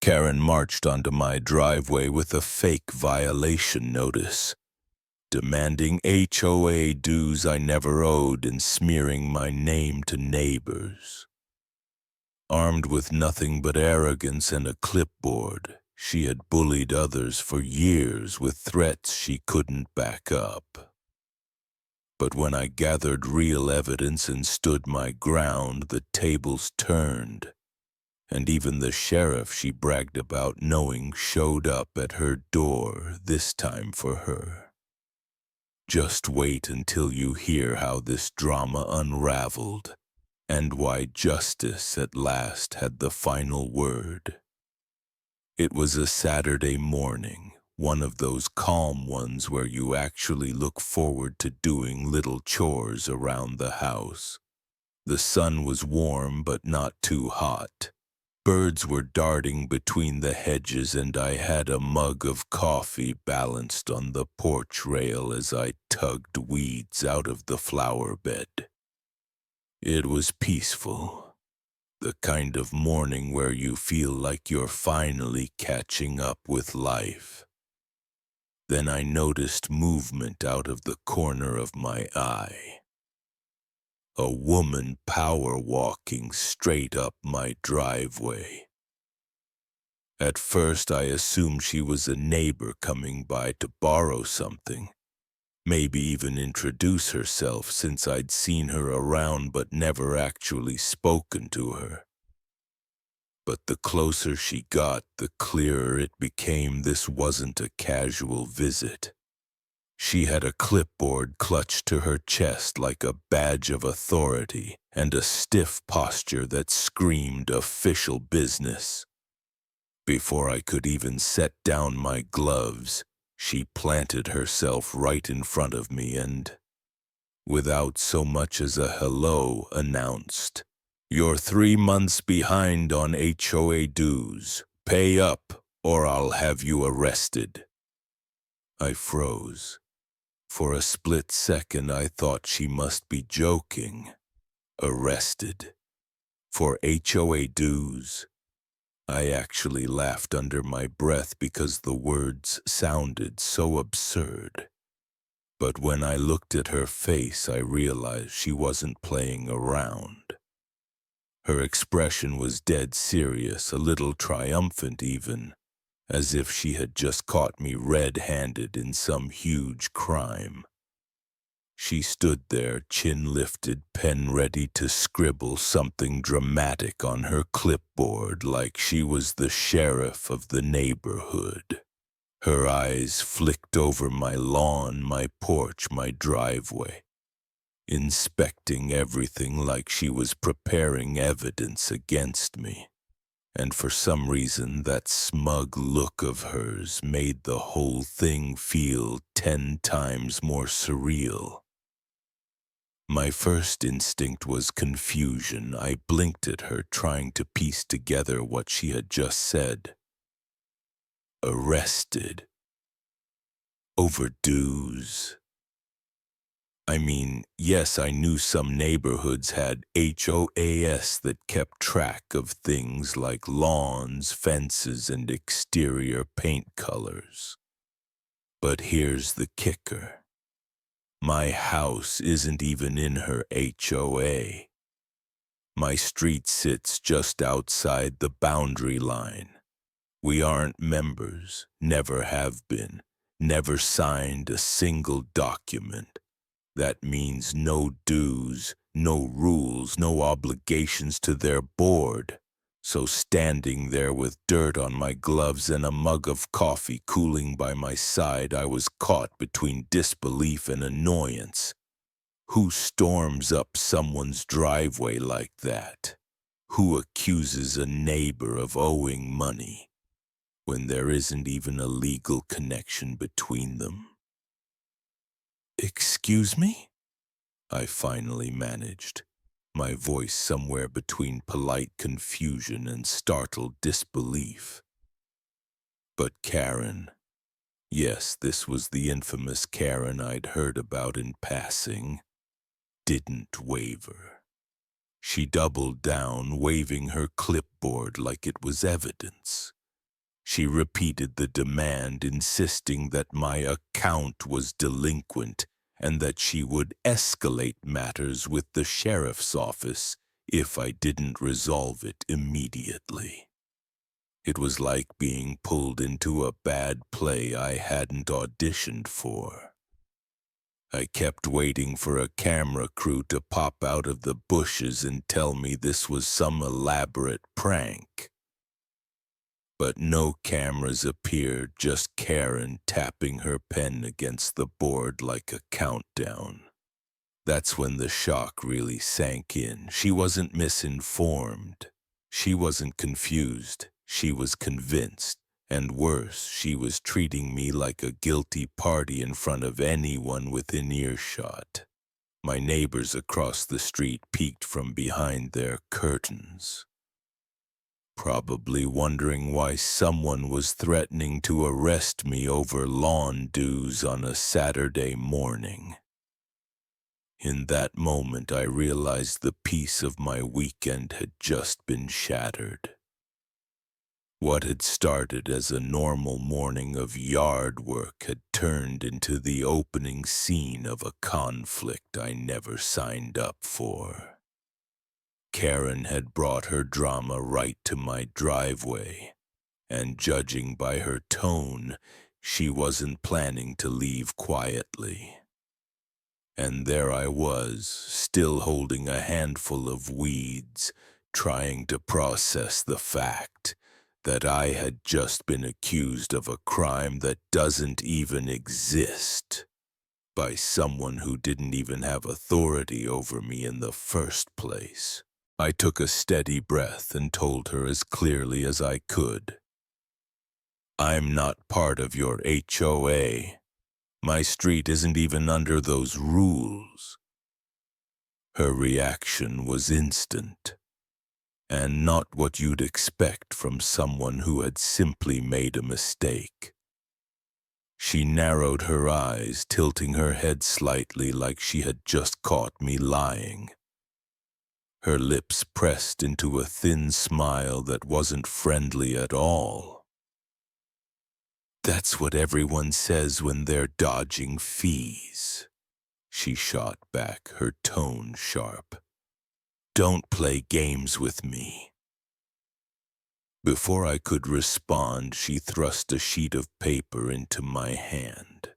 Karen marched onto my driveway with a fake violation notice, demanding HOA dues I never owed and smearing my name to neighbors. Armed with nothing but arrogance and a clipboard, she had bullied others for years with threats she couldn't back up. But when I gathered real evidence and stood my ground, the tables turned, and even the sheriff she bragged about knowing showed up at her door, this time for her. Just wait until you hear how this drama unraveled, and why justice at last had the final word. It was a Saturday morning, one of those calm ones where you actually look forward to doing little chores around the house. The sun was warm but not too hot. Birds were darting between the hedges, and I had a mug of coffee balanced on the porch rail as I tugged weeds out of the flower bed. It was peaceful, the kind of morning where you feel like you're finally catching up with life. Then I noticed movement out of the corner of my eye. A woman power walking straight up my driveway. At first I assumed she was a neighbor coming by to borrow something, maybe even introduce herself, since I'd seen her around but never actually spoken to her. But the closer she got, the clearer it became this wasn't a casual visit. She had a clipboard clutched to her chest like a badge of authority, and a stiff posture that screamed official business. Before I could even set down my gloves, she planted herself right in front of me and, without so much as a hello, announced, "You're 3 months behind on HOA dues. Pay up, or I'll have you arrested." I froze. For a split second I thought she must be joking. Arrested? For HOA dues? I actually laughed under my breath because the words sounded so absurd. But when I looked at her face, I realized she wasn't playing around. Her expression was dead serious, a little triumphant even, as if she had just caught me red-handed in some huge crime. She stood there, chin lifted, pen ready to scribble something dramatic on her clipboard like she was the sheriff of the neighborhood. Her eyes flicked over my lawn, my porch, my driveway, inspecting everything like she was preparing evidence against me. And for some reason, that smug look of hers made the whole thing feel 10 times more surreal. My first instinct was confusion. I blinked at her, trying to piece together what she had just said. Arrested. Over dues. I mean, yes, I knew some neighborhoods had HOAs that kept track of things like lawns, fences, and exterior paint colors. But here's the kicker. My house isn't even in her HOA. My street sits just outside the boundary line. We aren't members, never have been, never signed a single document. That means no dues, no rules, no obligations to their board. So standing there with dirt on my gloves and a mug of coffee cooling by my side, I was caught between disbelief and annoyance. Who storms up someone's driveway like that? Who accuses a neighbor of owing money when there isn't even a legal connection between them? "Excuse me?" I finally managed, my voice somewhere between polite confusion and startled disbelief. But Karen, yes, this was the infamous Karen I'd heard about in passing, didn't waver. She doubled down, waving her clipboard like it was evidence. She repeated the demand, insisting that my account was delinquent and that she would escalate matters with the sheriff's office if I didn't resolve it immediately. It was like being pulled into a bad play I hadn't auditioned for. I kept waiting for a camera crew to pop out of the bushes and tell me this was some elaborate prank. But no cameras appeared, just Karen tapping her pen against the board like a countdown. That's when the shock really sank in. She wasn't misinformed. She wasn't confused. She was convinced. And worse, she was treating me like a guilty party in front of anyone within earshot. My neighbors across the street peeked from behind their curtains, probably wondering why someone was threatening to arrest me over lawn dues on a Saturday morning. In that moment, I realized the peace of my weekend had just been shattered. What had started as a normal morning of yard work had turned into the opening scene of a conflict I never signed up for. Karen had brought her drama right to my driveway, and judging by her tone, she wasn't planning to leave quietly. And there I was, still holding a handful of weeds, trying to process the fact that I had just been accused of a crime that doesn't even exist by someone who didn't even have authority over me in the first place. I took a steady breath and told her as clearly as I could, "I'm not part of your HOA. My street isn't even under those rules." Her reaction was instant, and not what you'd expect from someone who had simply made a mistake. She narrowed her eyes, tilting her head slightly like she had just caught me lying. Her lips pressed into a thin smile that wasn't friendly at all. "That's what everyone says when they're dodging fees," she shot back, her tone sharp. "Don't play games with me." Before I could respond, she thrust a sheet of paper into my hand.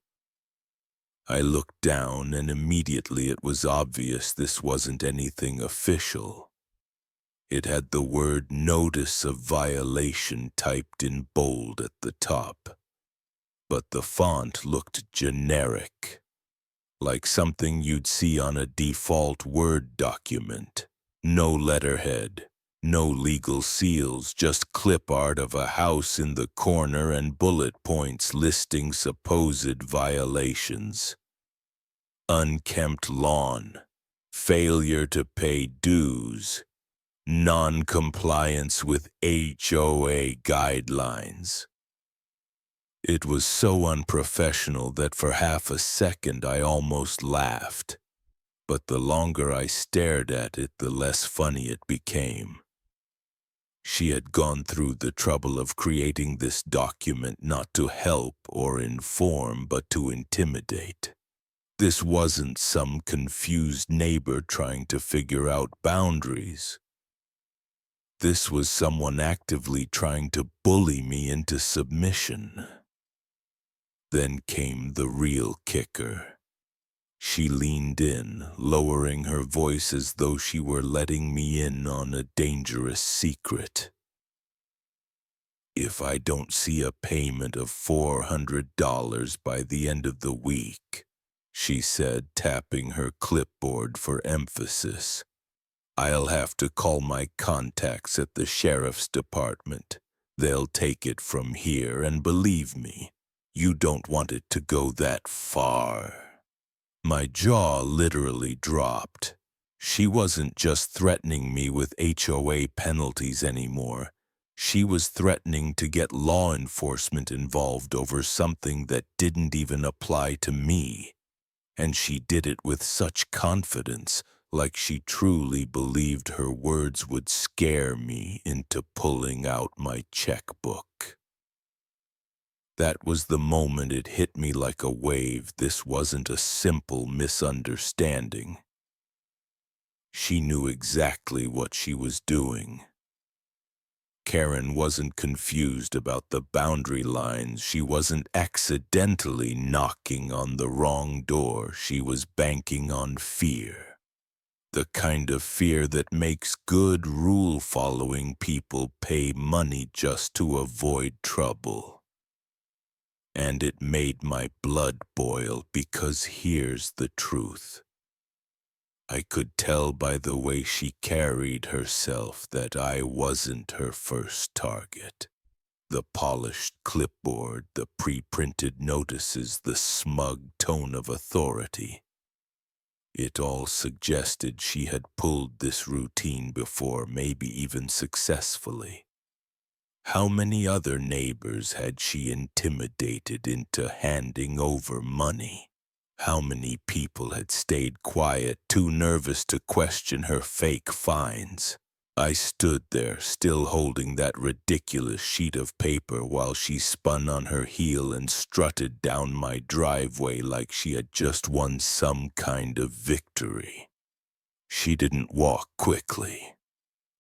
I looked down, and immediately it was obvious this wasn't anything official. It had the word "Notice of Violation" typed in bold at the top, but the font looked generic, like something you'd see on a default Word document. No letterhead, no legal seals, just clip art of a house in the corner and bullet points listing supposed violations. Unkempt lawn, failure to pay dues, non-compliance with HOA guidelines. It was so unprofessional that for half a second I almost laughed, but the longer I stared at it, the less funny it became. She had gone through the trouble of creating this document not to help or inform, but to intimidate. This wasn't some confused neighbor trying to figure out boundaries. This was someone actively trying to bully me into submission. Then came the real kicker. She leaned in, lowering her voice as though she were letting me in on a dangerous secret. "If I don't see a payment of $400 by the end of the week," she said, tapping her clipboard for emphasis, "I'll have to call my contacts at the sheriff's department. They'll take it from here, and believe me, you don't want it to go that far." My jaw literally dropped. She wasn't just threatening me with HOA penalties anymore. She was threatening to get law enforcement involved over something that didn't even apply to me. And she did it with such confidence, like she truly believed her words would scare me into pulling out my checkbook. That was the moment it hit me like a wave. This wasn't a simple misunderstanding. She knew exactly what she was doing. Karen wasn't confused about the boundary lines. She wasn't accidentally knocking on the wrong door. She was banking on fear. The kind of fear that makes good rule-following people pay money just to avoid trouble. And it made my blood boil, because here's the truth. I could tell by the way she carried herself that I wasn't her first target. The polished clipboard, the pre-printed notices, the smug tone of authority. It all suggested she had pulled this routine before, maybe even successfully. How many other neighbors had she intimidated into handing over money? How many people had stayed quiet, too nervous to question her fake fines? I stood there, still holding that ridiculous sheet of paper, while she spun on her heel and strutted down my driveway like she had just won some kind of victory. She didn't walk quickly.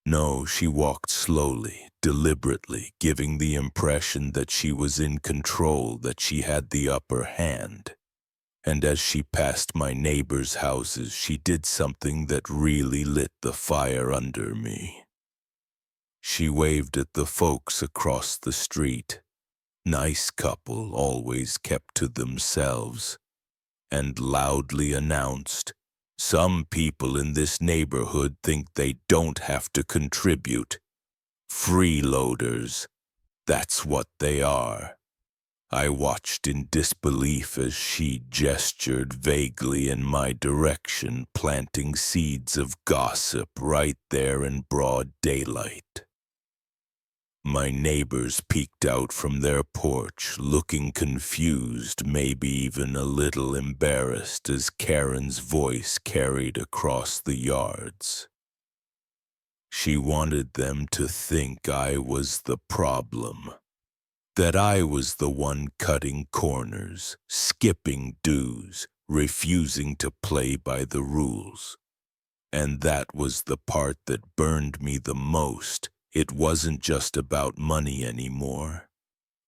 No, she walked slowly, deliberately, giving the impression that she was in control, that she had the upper hand. And as she passed my neighbors' houses, she did something that really lit the fire under me. She waved at the folks across the street. Nice couple, always kept to themselves. And loudly announced, "Some people in this neighborhood think they don't have to contribute. Freeloaders, that's what they are." I watched in disbelief as she gestured vaguely in my direction, planting seeds of gossip right there in broad daylight. My neighbors peeked out from their porch, looking confused, maybe even a little embarrassed, as Karen's voice carried across the yards. She wanted them to think I was the problem. That I was the one cutting corners, skipping dues, refusing to play by the rules. And that was the part that burned me the most. It wasn't just about money anymore.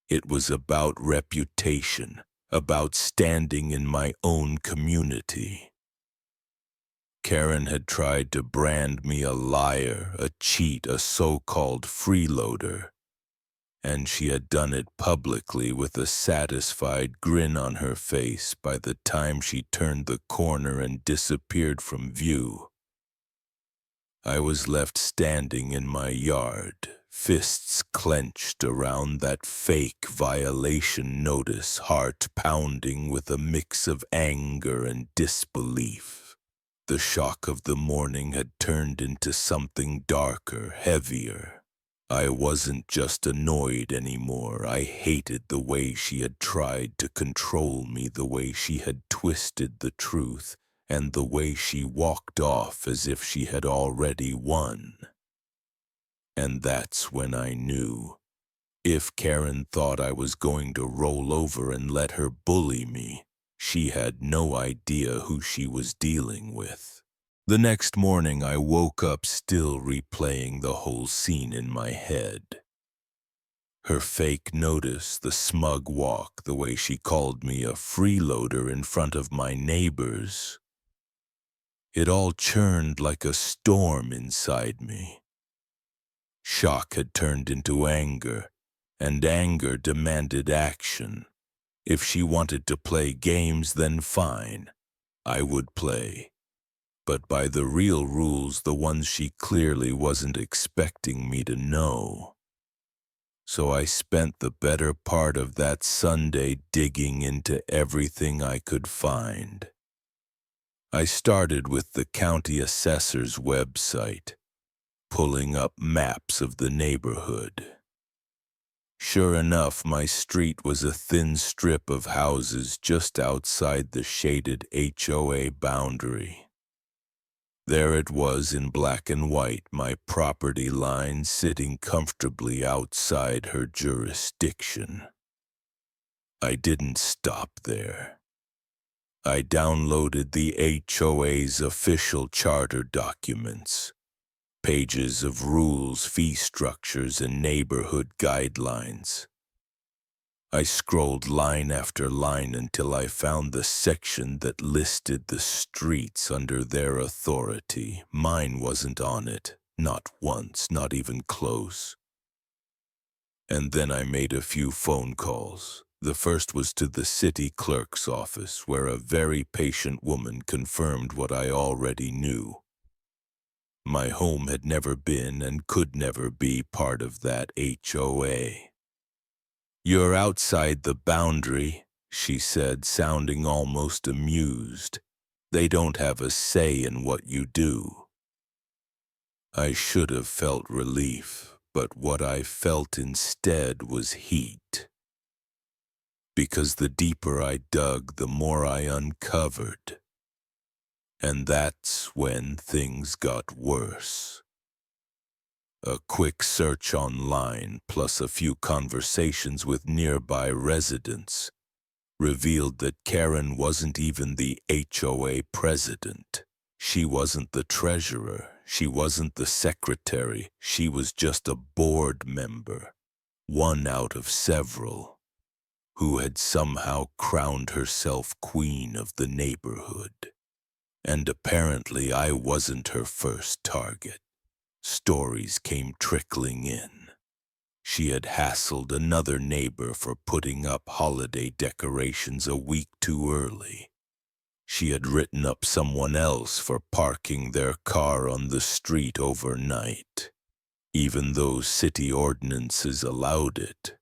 It was about reputation, about standing in my own community. Karen had tried to brand me a liar, a cheat, a so-called freeloader. And she had done it publicly, with a satisfied grin on her face, by the time she turned the corner and disappeared from view. I was left standing in my yard, fists clenched around that fake violation notice, heart pounding with a mix of anger and disbelief. The shock of the morning had turned into something darker, heavier. I wasn't just annoyed anymore. I hated the way she had tried to control me, the way she had twisted the truth, and the way she walked off as if she had already won. And that's when I knew. If Karen thought I was going to roll over and let her bully me, she had no idea who she was dealing with. The next morning I woke up still replaying the whole scene in my head. Her fake notice, the smug walk, the way she called me a freeloader in front of my neighbors. It all churned like a storm inside me. Shock had turned into anger, and anger demanded action. If she wanted to play games, then fine, I would play. But by the real rules, the ones she clearly wasn't expecting me to know. So I spent the better part of that Sunday digging into everything I could find. I started with the county assessor's website, pulling up maps of the neighborhood. Sure enough, my street was a thin strip of houses just outside the shaded HOA boundary. There it was in black and white, my property line sitting comfortably outside her jurisdiction. I didn't stop there. I downloaded the HOA's official charter documents, pages of rules, fee structures, and neighborhood guidelines. I scrolled line after line until I found the section that listed the streets under their authority. Mine wasn't on it, not once, not even close. And then I made a few phone calls. The first was to the city clerk's office, where a very patient woman confirmed what I already knew. My home had never been and could never be part of that HOA. "You're outside the boundary," she said, sounding almost amused. "They don't have a say in what you do." I should have felt relief, but what I felt instead was heat. Because the deeper I dug, the more I uncovered. And that's when things got worse. A quick search online, plus a few conversations with nearby residents, revealed that Karen wasn't even the HOA president. She wasn't the treasurer. She wasn't the secretary. She was just a board member, one out of several, who had somehow crowned herself queen of the neighborhood. And apparently I wasn't her first target. Stories came trickling in. She had hassled another neighbor for putting up holiday decorations a week too early. She had written up someone else for parking their car on the street overnight, even though city ordinances allowed it.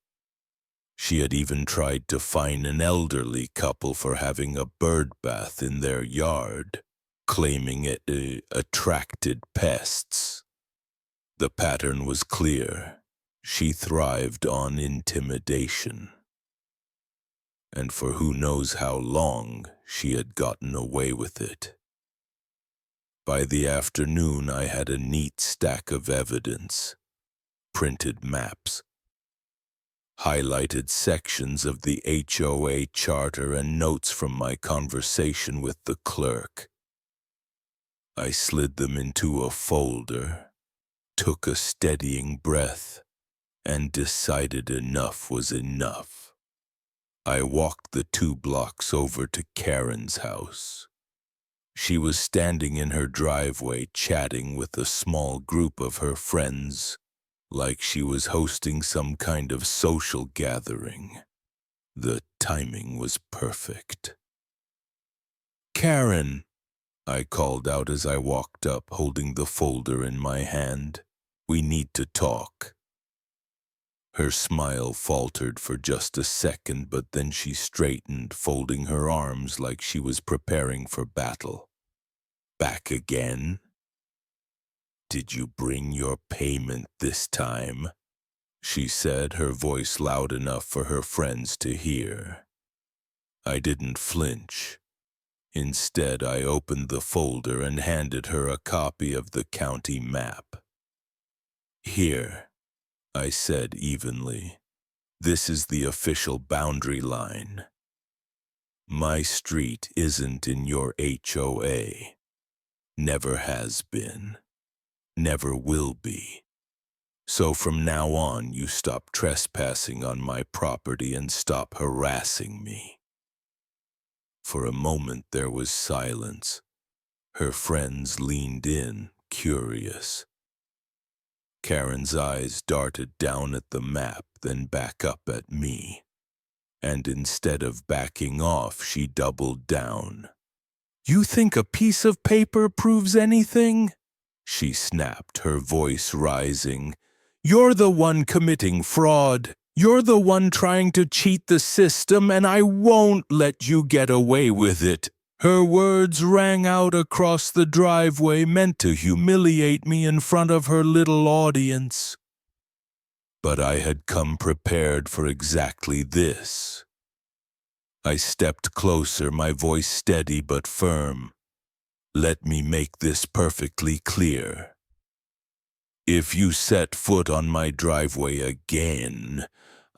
She had even tried to fine an elderly couple for having a bird bath in their yard, claiming it attracted pests. The pattern was clear. She thrived on intimidation. And for who knows how long, she had gotten away with it. By the afternoon, I had a neat stack of evidence, printed maps, highlighted sections of the HOA charter, and notes from my conversation with the clerk. I slid them into a folder, took a steadying breath, and decided enough was enough. I walked the 2 blocks over to Karen's house. She was standing in her driveway chatting with a small group of her friends, like she was hosting some kind of social gathering. The timing was perfect. "Karen," I called out as I walked up, holding the folder in my hand. "We need to talk." Her smile faltered for just a second, but then she straightened, folding her arms like she was preparing for battle. "Back again? Did you bring your payment this time?" she said, her voice loud enough for her friends to hear. I didn't flinch. Instead, I opened the folder and handed her a copy of the county map. "Here," I said evenly. "This is the official boundary line. My street isn't in your HOA. Never has been. Never will be. So from now on, you stop trespassing on my property and stop harassing me." For a moment there was silence. Her friends leaned in, curious. Karen's eyes darted down at the map, then back up at me. And instead of backing off, she doubled down. "You think a piece of paper proves anything?" she snapped, her voice rising. "You're the one committing fraud. You're the one trying to cheat the system, and I won't let you get away with it." Her words rang out across the driveway, meant to humiliate me in front of her little audience. But I had come prepared for exactly this. I stepped closer, my voice steady but firm. "Let me make this perfectly clear. If you set foot on my driveway again,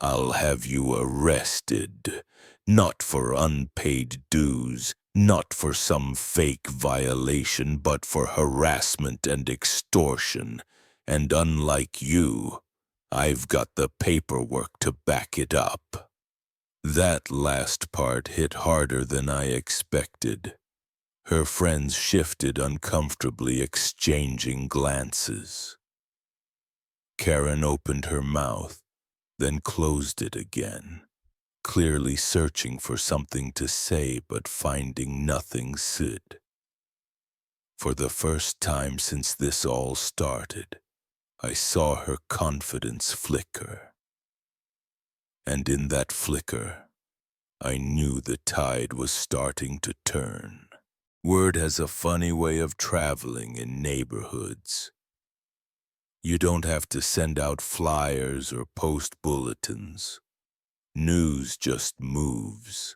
I'll have you arrested, not for unpaid dues, not for some fake violation, but for harassment and extortion. And unlike you, I've got the paperwork to back it up." That last part hit harder than I expected. Her friends shifted uncomfortably, exchanging glances. Karen opened her mouth, then closed it again, clearly searching for something to say but finding nothing said. For the first time since this all started, I saw her confidence flicker. And in that flicker, I knew the tide was starting to turn. Word has a funny way of traveling in neighborhoods. You don't have to send out flyers or post bulletins. News just moves.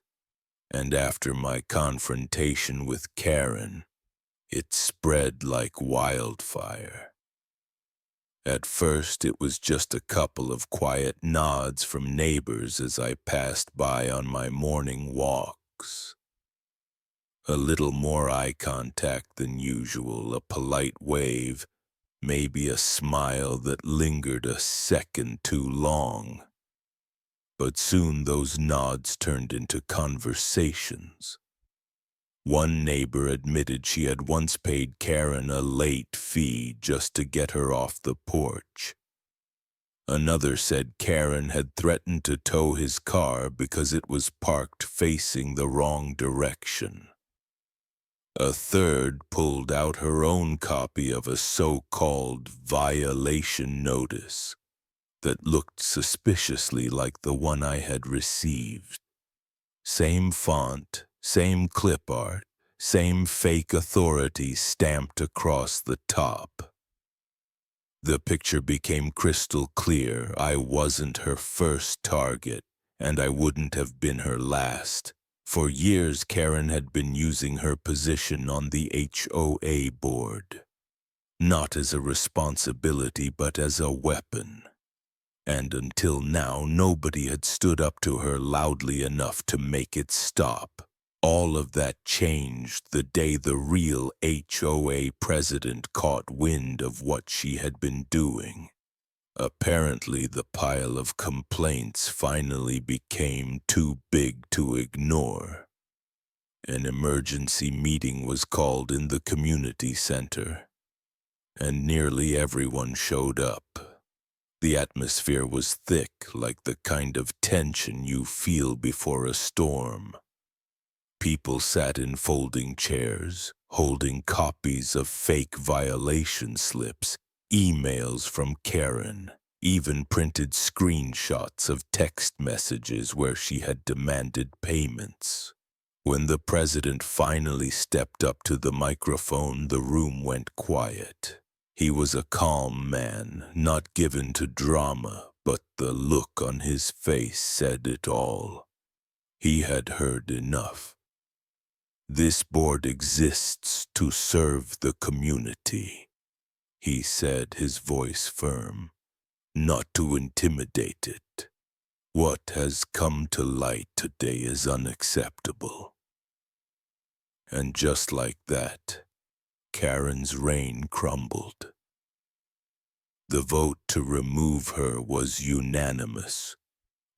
And after my confrontation with Karen, it spread like wildfire. At first, it was just a couple of quiet nods from neighbors as I passed by on my morning walks. A little more eye contact than usual, a polite wave, maybe a smile that lingered a second too long. But soon those nods turned into conversations. One neighbor admitted she had once paid Karen a late fee just to get her off the porch. Another said Karen had threatened to tow his car because it was parked facing the wrong direction. A third pulled out her own copy of a so-called violation notice that looked suspiciously like the one I had received. Same font, same clip art, same fake authority stamped across the top. The picture became crystal clear. I wasn't her first target, and I wouldn't have been her last. For years, Karen had been using her position on the HOA board, not as a responsibility but as a weapon. And until now, nobody had stood up to her loudly enough to make it stop. All of that changed the day the real HOA president caught wind of what she had been doing. Apparently, the pile of complaints finally became too big to ignore. An emergency meeting was called in the community center, and nearly everyone showed up. The atmosphere was thick, like the kind of tension you feel before a storm. People sat in folding chairs, holding copies of fake violation slips, emails from Karen, even printed screenshots of text messages where she had demanded payments. When the president finally stepped up to the microphone, the room went quiet. He was a calm man, not given to drama, but the look on his face said it all. He had heard enough. "This board exists to serve the community," he said, his voice firm, "not to intimidate it. What has come to light today is unacceptable." And just like that, Karen's reign crumbled. The vote to remove her was unanimous.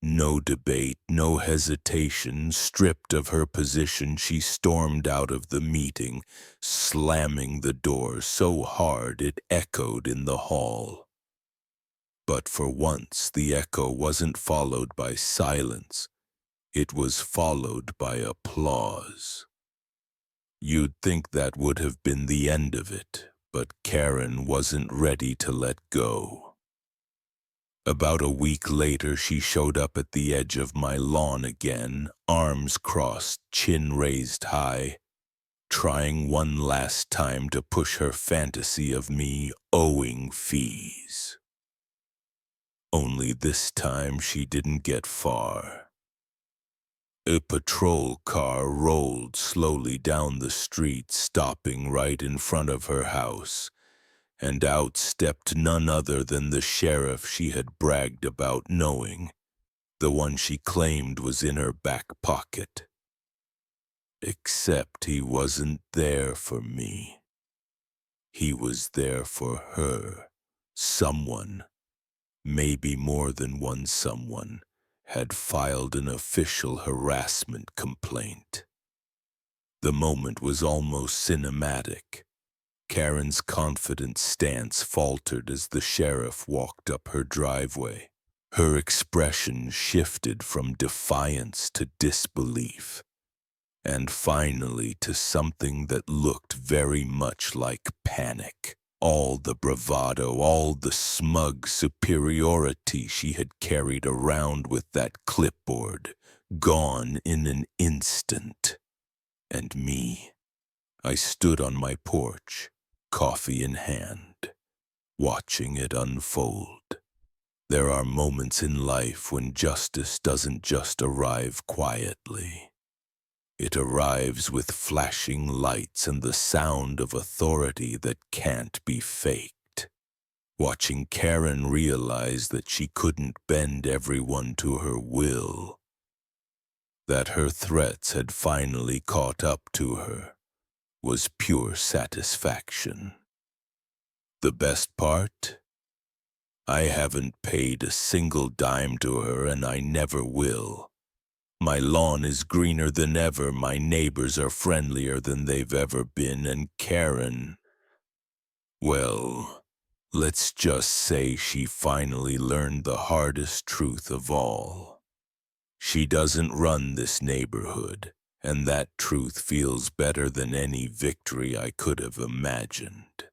No debate, no hesitation. Stripped of her position, she stormed out of the meeting, slamming the door so hard it echoed in the hall. But for once, the echo wasn't followed by silence. It was followed by applause. You'd think that would have been the end of it, but Karen wasn't ready to let go. About a week later, she showed up at the edge of my lawn again, arms crossed, chin raised high, trying one last time to push her fantasy of me owing fees. Only this time she didn't get far. A patrol car rolled slowly down the street, stopping right in front of her house, and out stepped none other than the sheriff she had bragged about knowing. the one she claimed was in her back pocket. Except he wasn't there for me. He was there for her. Someone, maybe more than one someone, had filed an official harassment complaint. The moment was almost cinematic. Karen's confident stance faltered as the sheriff walked up her driveway. Her expression shifted from defiance to disbelief, and finally to something that looked very much like panic. All the bravado, all the smug superiority she had carried around with that clipboard, gone in an instant. And me, I stood on my porch, coffee in hand, watching it unfold. There are moments in life when justice doesn't just arrive quietly. It arrives with flashing lights and the sound of authority that can't be faked. Watching Karen realize that she couldn't bend everyone to her will, that her threats had finally caught up to her, was pure satisfaction. The best part? I haven't paid a single dime to her, and I never will. My lawn is greener than ever, my neighbors are friendlier than they've ever been, and Karen, well, let's just say she finally learned the hardest truth of all. She doesn't run this neighborhood, and that truth feels better than any victory I could have imagined.